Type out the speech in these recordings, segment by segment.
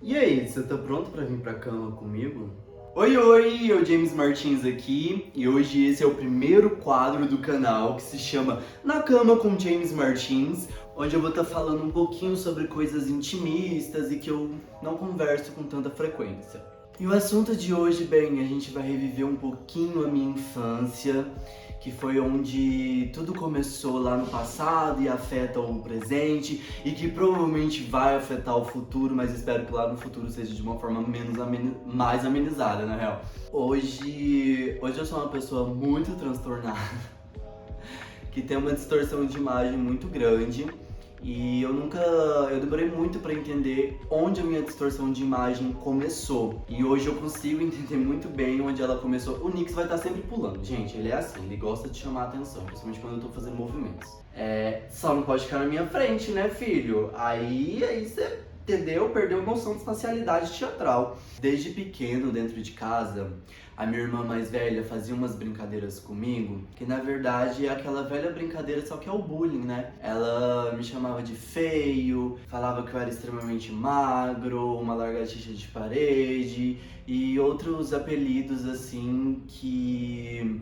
E aí, você tá pronto pra vir pra cama comigo? Oi, eu James Martins aqui e hoje esse é o primeiro quadro do canal que se chama Na Cama com James Martins, onde eu vou estar falando um pouquinho sobre coisas intimistas e que eu não converso com tanta frequência. E o assunto de hoje, bem, a gente vai reviver um pouquinho a minha infância, que foi onde tudo começou lá no passado e afeta o presente e que provavelmente vai afetar o futuro, mas espero que lá no futuro seja de uma forma mais amenizada, na real. Hoje eu sou uma pessoa muito transtornada, que tem uma distorção de imagem muito grande. E eu demorei muito pra entender onde a minha distorção de imagem começou. E hoje eu consigo entender muito bem onde ela começou. O Nix vai estar sempre pulando, gente, ele é assim, ele gosta de chamar a atenção, principalmente quando eu tô fazendo movimentos. Só não pode ficar na minha frente, né, filho? Aí você, entendeu? Perdeu a noção de espacialidade teatral. Desde pequeno, dentro de casa, a minha irmã mais velha fazia umas brincadeiras comigo, que na verdade é aquela velha brincadeira, só que é o bullying, né? Ela me chamava de feio, falava que eu era extremamente magro, uma lagartixa de parede e outros apelidos assim que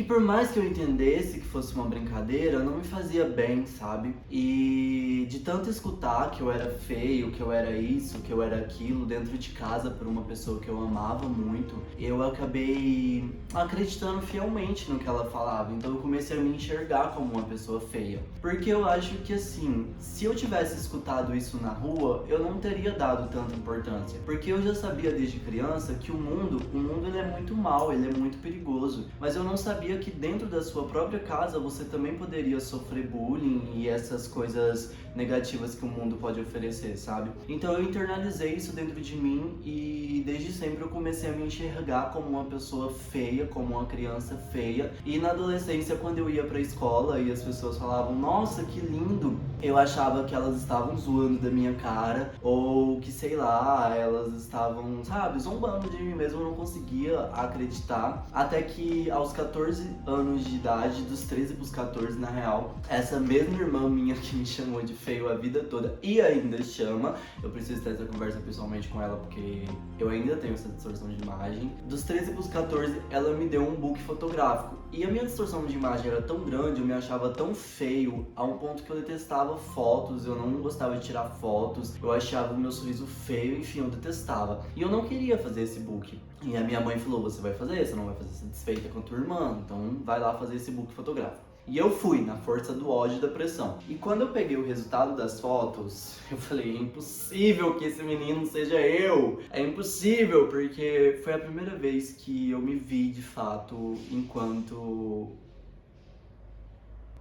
por mais que eu entendesse que fosse uma brincadeira, não me fazia bem, sabe? E de tanto escutar que eu era feio, que eu era isso, que eu era aquilo dentro de casa por uma pessoa que eu amava muito, eu acabei acreditando fielmente no que ela falava. Então eu comecei a me enxergar como uma pessoa feia. Porque eu acho que assim, se eu tivesse escutado isso na rua, eu não teria dado tanta importância. Porque eu já sabia desde criança que o mundo ele é muito mau, ele é muito perigoso. Mas eu não sabia que dentro da sua própria casa você também poderia sofrer bullying e essas coisas negativas que o mundo pode oferecer, sabe? Então eu internalizei isso dentro de mim e desde sempre eu comecei a me enxergar como uma pessoa feia, como uma criança feia. E na adolescência, quando eu ia pra escola e as pessoas falavam, nossa, que lindo, eu achava que elas estavam zoando da minha cara ou que, sei lá, elas estavam, sabe, zombando de mim mesmo. Eu não conseguia acreditar até que aos 14 anos de idade, dos 13 pros 14 na real, essa mesma irmã minha que me chamou de feio a vida toda e ainda chama, eu preciso ter essa conversa pessoalmente com ela porque eu ainda tenho essa distorção de imagem. Dos 13 pros 14, ela me deu um book fotográfico e a minha distorção de imagem era tão grande, eu me achava tão feio a um ponto que eu detestava fotos, eu não gostava de tirar fotos, eu achava o meu sorriso feio, enfim, eu detestava. E eu não queria fazer esse book. E a minha mãe falou, você vai fazer, você não vai fazer satisfeita com a tua irmã, então vai lá fazer esse book fotográfico. E eu fui, na força do ódio e da pressão. E quando eu peguei o resultado das fotos, eu falei, é impossível que esse menino seja eu! É impossível, porque foi a primeira vez que eu me vi de fato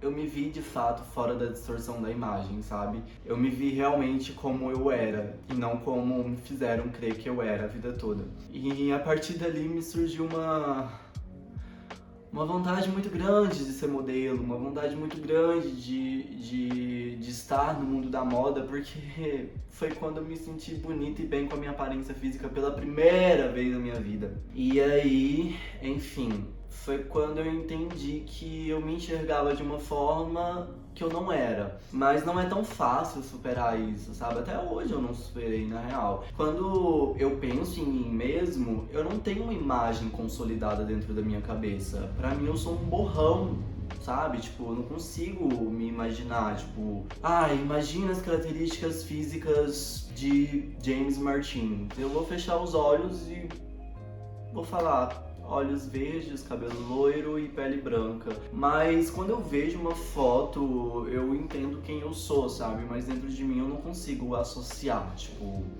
eu me vi de fato fora da distorção da imagem, sabe? Eu me vi realmente como eu era e não como me fizeram crer que eu era a vida toda. E a partir dali me surgiu uma vontade muito grande de ser modelo, uma vontade muito grande de estar no mundo da moda, porque foi quando eu me senti bonita e bem com a minha aparência física pela primeira vez na minha vida. E aí, enfim, foi quando eu entendi que eu me enxergava de uma forma que eu não era. Mas não é tão fácil superar isso, sabe? Até hoje eu não superei, na real. Quando eu penso em mim mesmo, eu não tenho uma imagem consolidada dentro da minha cabeça. Pra mim eu sou um borrão, sabe? Tipo, eu não consigo me imaginar, tipo... imagina as características físicas de James Martins. Eu vou fechar os olhos e vou falar... olhos verdes, cabelo loiro e pele branca. Mas quando eu vejo uma foto, eu entendo quem eu sou, sabe? Mas dentro de mim eu não consigo associar,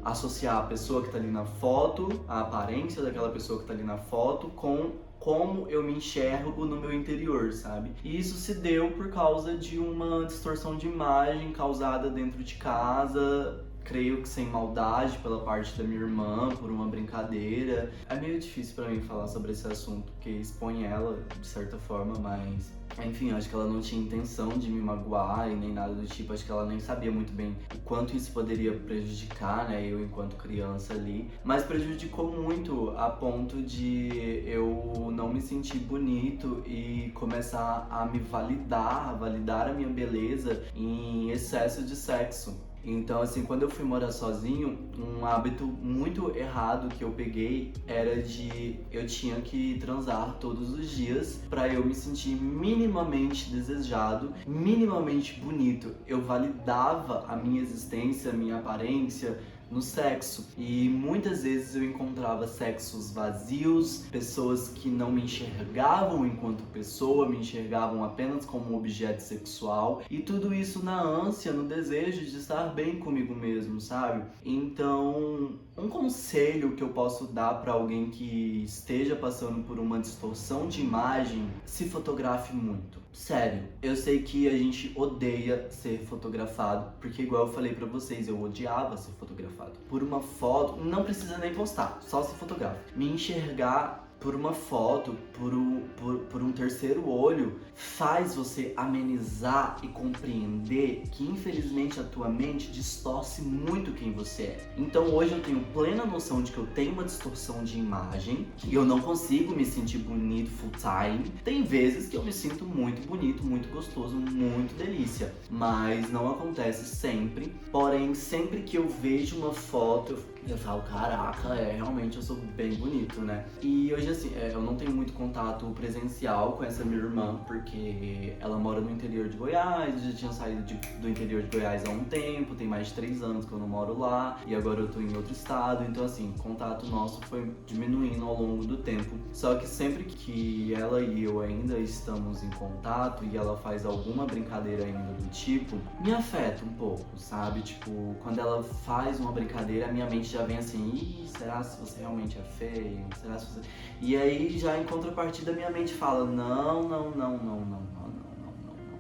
associar a pessoa que tá ali na foto, a aparência daquela pessoa que tá ali na foto com como eu me enxergo no meu interior, sabe? E isso se deu por causa de uma distorção de imagem causada dentro de casa, creio que sem maldade pela parte da minha irmã, por uma brincadeira. É meio difícil pra mim falar sobre esse assunto, porque expõe ela de certa forma, mas... enfim, acho que ela não tinha intenção de me magoar e nem nada do tipo. Acho que ela nem sabia muito bem o quanto isso poderia prejudicar, né, eu enquanto criança ali. Mas prejudicou muito a ponto de eu não me sentir bonito e começar a me validar, a validar a minha beleza em excesso de sexo. Então, assim, quando eu fui morar sozinho, um hábito muito errado que eu peguei era de eu tinha que transar todos os dias pra eu me sentir minimamente desejado, minimamente bonito. Eu validava a minha existência, a minha aparência no sexo. E muitas vezes eu encontrava sexos vazios, pessoas que não me enxergavam enquanto pessoa, me enxergavam apenas como um objeto sexual, e tudo isso na ânsia, no desejo de estar bem comigo mesmo, sabe? Então, um conselho que eu posso dar para alguém que esteja passando por uma distorção de imagem: se fotografe muito. Sério, eu sei que a gente odeia ser fotografado, porque igual eu falei pra vocês, eu odiava ser fotografado. Por uma foto, não precisa nem postar, só se fotografa. Me enxergar por uma foto, por um terceiro olho, faz você amenizar e compreender que infelizmente a tua mente distorce muito quem você é. Então hoje eu tenho plena noção de que eu tenho uma distorção de imagem e eu não consigo me sentir bonito full time. Tem vezes que eu me sinto muito bonito, muito gostoso, muito delícia, mas não acontece sempre. Porém, sempre que eu vejo uma foto, eu falo, caraca, realmente eu sou bem bonito, né? E hoje, assim, eu não tenho muito contato presencial com essa minha irmã, porque ela mora no interior de Goiás, eu já tinha saído do interior de Goiás há um tempo, tem mais de 3 anos que eu não moro lá, e agora eu tô em outro estado, então assim, o contato nosso foi diminuindo ao longo do tempo. Só que sempre que ela e eu ainda estamos em contato, e ela faz alguma brincadeira ainda do tipo, me afeta um pouco, sabe? Tipo, quando ela faz uma brincadeira, a minha mente já vem assim, ih, será se você realmente é feio? Será se você... E aí já em contrapartida minha mente fala, não,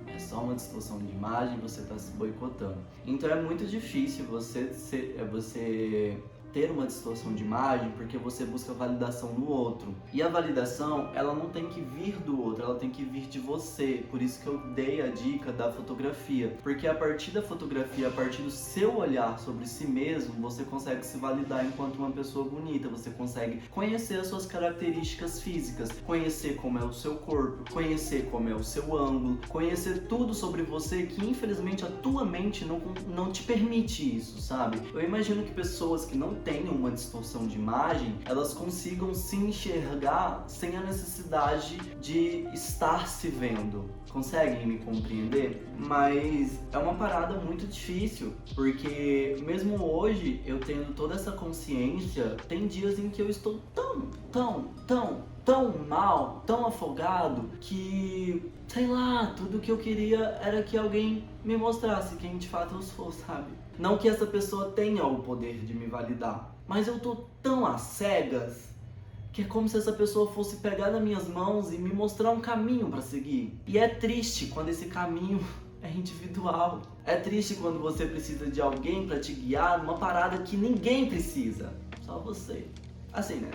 é só uma distorção de imagem, você tá se boicotando. Então é muito difícil você ter uma distorção de imagem, porque você busca validação no outro. E a validação, ela não tem que vir do outro, ela tem que vir de você. Por isso que eu dei a dica da fotografia. Porque a partir da fotografia, a partir do seu olhar sobre si mesmo, você consegue se validar enquanto uma pessoa bonita, você consegue conhecer as suas características físicas, conhecer como é o seu corpo, conhecer como é o seu ângulo, conhecer tudo sobre você que infelizmente a tua mente não te permite isso, sabe? Eu imagino que pessoas que não tenham uma distorção de imagem, elas consigam se enxergar sem a necessidade de estar se vendo. Conseguem me compreender? Mas é uma parada muito difícil, porque mesmo hoje, eu tendo toda essa consciência, tem dias em que eu estou tão mal, tão afogado, que, sei lá, tudo que eu queria era que alguém me mostrasse quem de fato eu sou, sabe? Não que essa pessoa tenha o poder de me validar, mas eu tô tão às cegas que é como se essa pessoa fosse pegar nas minhas mãos e me mostrar um caminho pra seguir. E é triste quando esse caminho é individual. É triste quando você precisa de alguém pra te guiar numa parada que ninguém precisa, só você. Assim, né?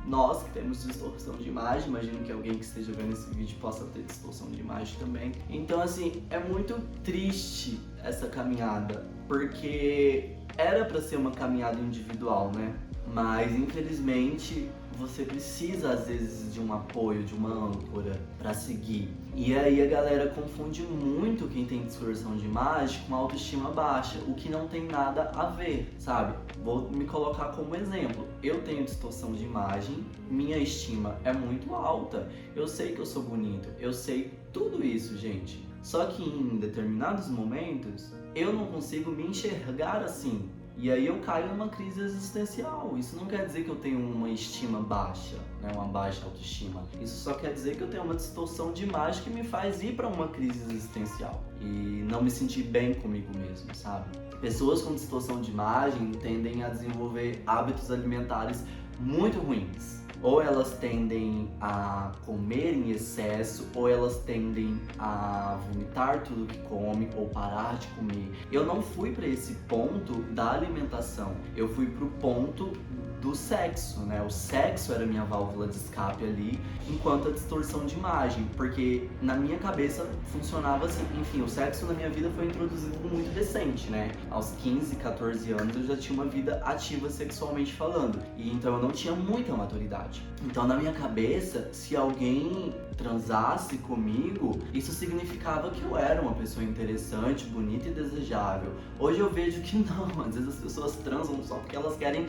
Nós que temos distorção de imagem, imagino que alguém que esteja vendo esse vídeo possa ter distorção de imagem também. Então, assim, é muito triste essa caminhada, porque era pra ser uma caminhada individual, né? Mas, infelizmente, você precisa, às vezes, de um apoio, de uma âncora pra seguir. E aí a galera confunde muito quem tem distorção de imagem com autoestima baixa, o que não tem nada a ver, sabe? Vou me colocar como exemplo. Eu tenho distorção de imagem, minha estima é muito alta, eu sei que eu sou bonito, eu sei tudo isso, gente. Só que em determinados momentos, eu não consigo me enxergar assim. E aí eu caio numa crise existencial. Isso não quer dizer que eu tenho uma estima baixa, né? Uma baixa autoestima. Isso só quer dizer que eu tenho uma distorção de imagem que me faz ir para uma crise existencial e não me sentir bem comigo mesmo, sabe? Pessoas com distorção de imagem tendem a desenvolver hábitos alimentares muito ruins. Ou elas tendem a comer em excesso, ou elas tendem a vomitar tudo que come, ou parar de comer. Eu não fui para esse ponto da alimentação, eu fui pro ponto do sexo, né? O sexo era a minha válvula de escape ali, enquanto a distorção de imagem, porque na minha cabeça funcionava assim. Enfim, o sexo na minha vida foi introduzido muito recente, né? Aos 15, 14 anos eu já tinha uma vida ativa sexualmente falando, e então eu não tinha muita maturidade. verdade. Então, na minha cabeça, se alguém transasse comigo, isso significava que eu era uma pessoa interessante, bonita e desejável. Hoje eu vejo que não, às vezes as pessoas transam só porque elas querem,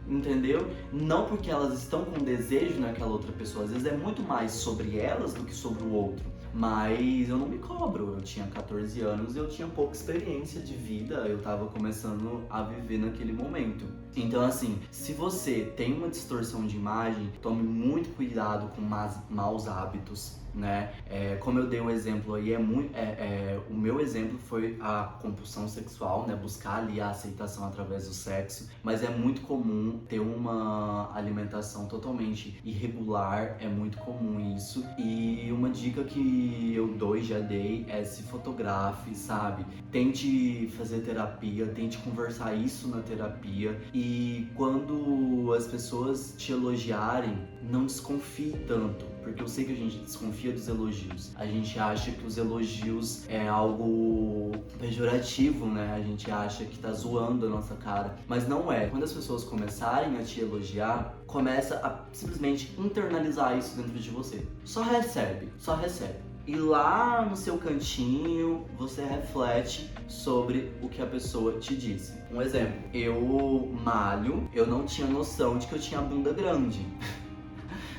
entendeu? Não porque elas estão com desejo naquela outra pessoa. Às vezes é muito mais sobre elas do que sobre o outro. Mas eu não me cobro, eu tinha 14 anos, eu tinha pouca experiência de vida, eu tava começando a viver naquele momento. Então assim, se você tem uma distorção de imagem, tome muito cuidado com maus hábitos, né? Como eu dei um exemplo aí, o meu exemplo foi a compulsão sexual, né? Buscar ali a aceitação através do sexo, mas é muito comum ter uma alimentação totalmente irregular, é muito comum isso. E uma dica que eu dou e já dei é se fotografe, sabe? Tente fazer terapia, tente conversar isso na terapia, e quando as pessoas te elogiarem, não desconfie tanto, porque eu sei que a gente desconfia dos elogios. A gente acha que os elogios é algo pejorativo, né? A gente acha que tá zoando a nossa cara, mas não é. Quando as pessoas começarem a te elogiar, começa a simplesmente internalizar isso dentro de você. Só recebe, só recebe. E lá no seu cantinho, você reflete sobre o que a pessoa te disse. Um exemplo, eu malho, eu não tinha noção de que eu tinha bunda grande.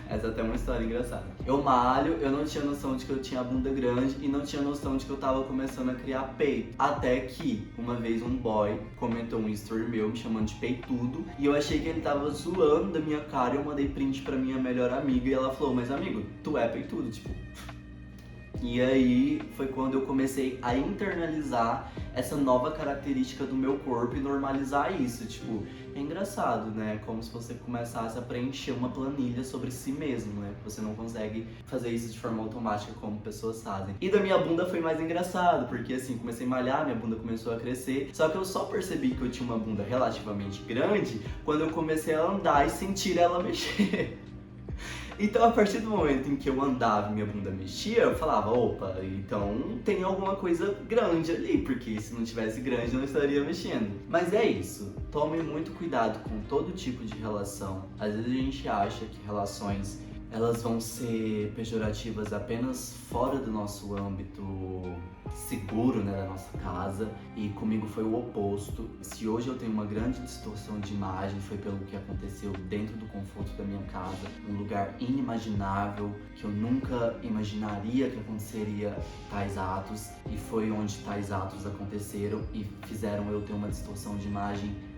Essa é até uma história engraçada. Eu malho, eu não tinha noção de que eu tinha a bunda grande e não tinha noção de que eu tava começando a criar peito. Até que, uma vez um boy comentou um story meu me chamando de peitudo e eu achei que ele tava zoando da minha cara e eu mandei print pra minha melhor amiga e ela falou, mas amigo, tu é peitudo, tipo... E aí foi quando eu comecei a internalizar essa nova característica do meu corpo e normalizar isso. Tipo, é engraçado, né? Como se você começasse a preencher uma planilha sobre si mesmo, né? Você não consegue fazer isso de forma automática como pessoas fazem. E da minha bunda foi mais engraçado, porque assim, comecei a malhar, minha bunda começou a crescer. Só que eu só percebi que eu tinha uma bunda relativamente grande quando eu comecei a andar e sentir ela mexer. Então, a partir do momento em que eu andava e minha bunda mexia, eu falava, opa, então tem alguma coisa grande ali, porque se não tivesse grande, não estaria mexendo. Mas é isso, tome muito cuidado com todo tipo de relação. Às vezes a gente acha que relações, elas vão ser pejorativas apenas fora do nosso âmbito seguro, né, da nossa casa, e comigo foi o oposto. Se hoje eu tenho uma grande distorção de imagem, foi pelo que aconteceu dentro do conforto da minha casa, um lugar inimaginável, que eu nunca imaginaria que aconteceria tais atos, e foi onde tais atos aconteceram e fizeram eu ter uma distorção de imagem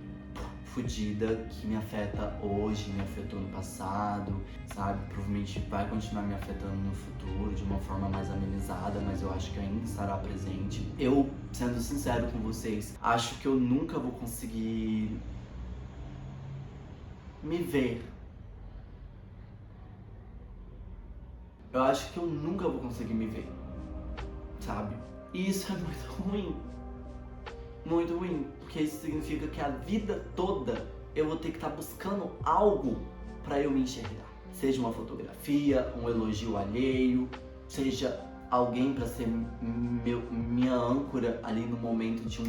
fodida, que me afeta hoje, me afetou no passado, sabe? Provavelmente vai continuar me afetando no futuro de uma forma mais amenizada, mas eu acho que ainda estará presente. Eu, sendo sincero com vocês, acho que eu nunca vou conseguir me ver. Eu acho que eu nunca vou conseguir me ver, sabe? E isso é muito ruim. Muito ruim, porque isso significa que a vida toda eu vou ter que estar buscando algo para eu me enxergar. Seja uma fotografia, um elogio alheio, seja alguém para ser minha âncora ali no momento de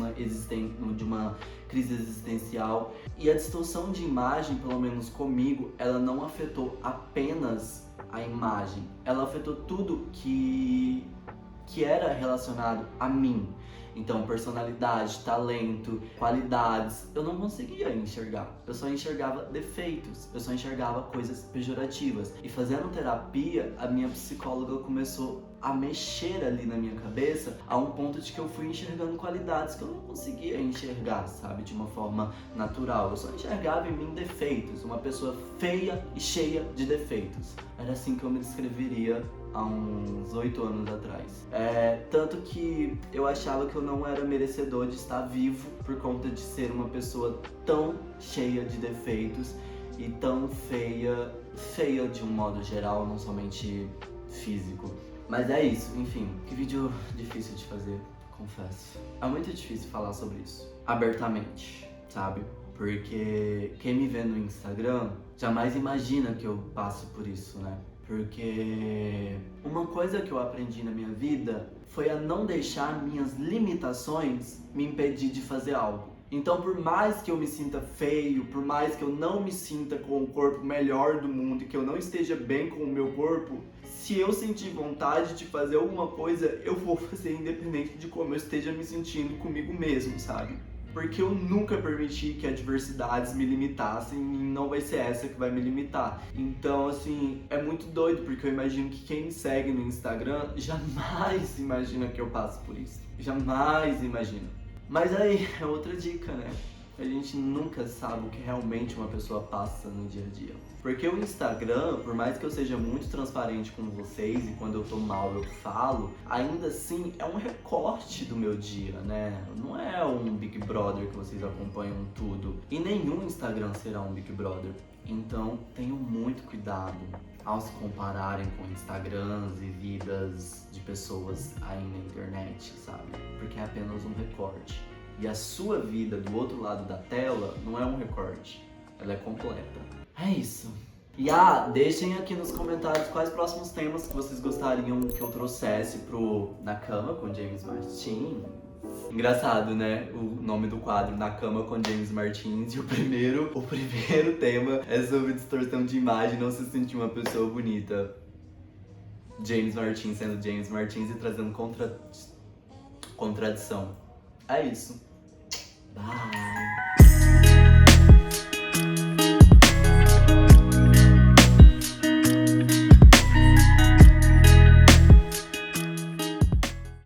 uma crise existencial. E a distorção de imagem, pelo menos comigo, ela não afetou apenas a imagem, ela afetou tudo que era relacionado a mim. Então, personalidade, talento, qualidades, eu não conseguia enxergar. Eu só enxergava defeitos, eu só enxergava coisas pejorativas. E fazendo terapia, a minha psicóloga começou a mexer ali na minha cabeça a um ponto de que eu fui enxergando qualidades que eu não conseguia enxergar, sabe? De uma forma natural. Eu só enxergava em mim defeitos, uma pessoa feia e cheia de defeitos. Era assim que eu me descreveria há uns 8 anos atrás. Tanto que eu achava que eu não era merecedor de estar vivo por conta de ser uma pessoa tão cheia de defeitos e tão feia de um modo geral, não somente físico. Mas é isso, enfim, que vídeo difícil de fazer, confesso. É muito difícil falar sobre isso, abertamente, sabe? Porque quem me vê no Instagram jamais imagina que eu passo por isso, né? Porque uma coisa que eu aprendi na minha vida foi a não deixar minhas limitações me impedir de fazer algo. Então, por mais que eu me sinta feio, por mais que eu não me sinta com o corpo melhor do mundo e que eu não esteja bem com o meu corpo, se eu sentir vontade de fazer alguma coisa, eu vou fazer independente de como eu esteja me sentindo comigo mesmo, sabe? Porque eu nunca permiti que adversidades me limitassem e não vai ser essa que vai me limitar. Então, assim, é muito doido, porque eu imagino que quem me segue no Instagram jamais imagina que eu passo por isso. Jamais imagina. Mas aí, é outra dica, né? A gente nunca sabe o que realmente uma pessoa passa no dia a dia. Porque o Instagram, por mais que eu seja muito transparente com vocês e quando eu tô mal eu falo, ainda assim é um recorte do meu dia, né? Não é um Big Brother que vocês acompanham tudo. E nenhum Instagram será um Big Brother. Então tenham muito cuidado ao se compararem com Instagrams e vidas de pessoas aí na internet, sabe? Porque é apenas um recorte. E a sua vida do outro lado da tela não é um recorte, ela é completa. É isso. E deixem aqui nos comentários quais próximos temas que vocês gostariam que eu trouxesse pro Na Cama com James Martins. Engraçado, né? O nome do quadro Na Cama com James Martins. E o primeiro tema é sobre distorção de imagem, não se sentir uma pessoa bonita. James Martins sendo James Martins e trazendo contradição. É isso. Bye!